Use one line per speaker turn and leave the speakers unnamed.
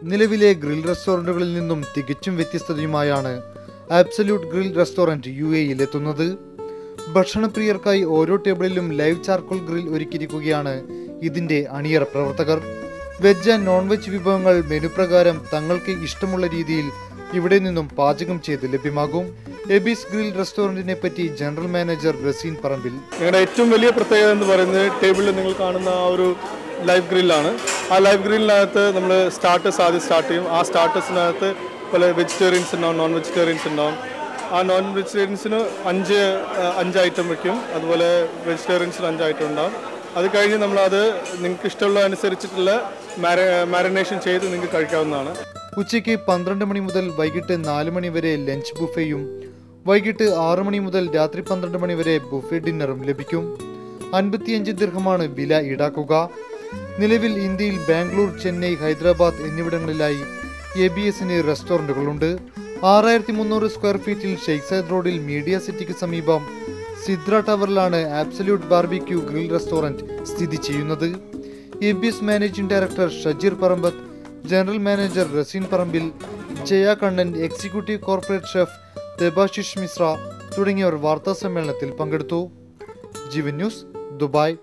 നിലവിലെ ഗ്രിൽ റെസ്റ്റോറന്റുകളിൽ നിന്നും തികച്ചും വ്യത്യസ്തതയുമായാണ് ആബ്സല്യൂട്ട് ഗ്രിൽ റെസ്റ്റോറന്റ് UAE-യിൽ എത്തുന്നത്. ഭക്ഷണപ്രിയർക്കായി ഓരോ ടേബിളിലും ലൈവ് ചാർക്കോൾ ഗ്രിൽ ഒരുക്കിയിരിക്കുകയാണ് ഇതിന്റെ അണിയറ പ്രവർത്തകർ. വെജ് ആൻഡ് നോൺ വെജ് വിഭവങ്ങൾ മെനു പ്രകാരം തങ്ങൾക്ക് ഇഷ്ടമുള്ള രീതിയിൽ ഇവിടെ നിന്നും പാചകം ചെയ്ത് ലഭ്യമാകും. എബീസ് ഗ്രിൽ റെസ്റ്റോറന്റിനെ പറ്റി ജനറൽ മാനേജർ റസീൻ പറമ്പിൽ.
ഞങ്ങളുടെ ഏറ്റവും വലിയ പ്രത്യേകത എന്ന് പറയുന്നത് ടേബിളിൽ നിങ്ങൾ കാണുന്ന ആ ഒരു ലൈവ് ഗ്രില്ലാണ്. ആ ലൈവ് ഗ്രില്ലിനകത്ത് നമ്മൾ സ്റ്റാർട്ടേഴ്സ് ആദ്യം സ്റ്റാർട്ട് ചെയ്യും. ആ സ്റ്റാർട്ടേഴ്സിനകത്ത് പല വെജിറ്റേറിയൻസ് ഉണ്ടാവും, നോൺ വെജിറ്റേറിയൻസ് ഉണ്ടാവും. ആ നോൺ വെജിറ്റേറിയൻസിന് അഞ്ച് ഐറ്റം വയ്ക്കും, അതുപോലെ വെജിറ്റേറിയൻസിന് 5 ഐറ്റം ഉണ്ടാവും. അത് കഴിഞ്ഞ് നമ്മളത് നിങ്ങൾക്ക് ഇഷ്ടമുള്ള അനുസരിച്ചിട്ടുള്ള മാരിനേഷൻ ചെയ്ത് നിങ്ങൾക്ക് കഴിക്കാവുന്നതാണ്.
ഉച്ചയ്ക്ക് 12 മണി മുതൽ വൈകിട്ട് 4 മണി വരെ ലഞ്ച് ബുഫേയും വൈകിട്ട് 6 മണി മുതൽ രാത്രി 12 മണി വരെ ബുഫേ ഡിന്നറും ലഭിക്കും. 55 ദിർഹമാണ് വില ഈടാക്കുക. നിലവിൽ ഇന്ത്യയിൽ ബാംഗ്ലൂർ, ചെന്നൈ, ഹൈദരാബാദ് എന്നിവിടങ്ങളിലായി ABSന് റെസ്റ്റോറന്റുകളുണ്ട്. 6300 സ്ക്വയർ ഫീറ്റിൽ ഷെയ്ഖ് സൈദ് റോഡിൽ മീഡിയ സിറ്റിക്ക് സമീപം സിദ്ര ടവറിലാണ് ആബ്സല്യൂട്ട് ബാർബിക്യൂ ഗ്രിൽ റെസ്റ്റോറന്റ് സ്ഥിതി ചെയ്യുന്നത്. ABS managing director Shajeer Parambath, general manager Raseen Parambil, Jaya Kannan, executive corporate chef Debashish Mishra തുടങ്ങിയവർ വാർത്താ സമ്മേളനത്തിൽ പങ്കെടുത്തു. Jeevan news, Dubai.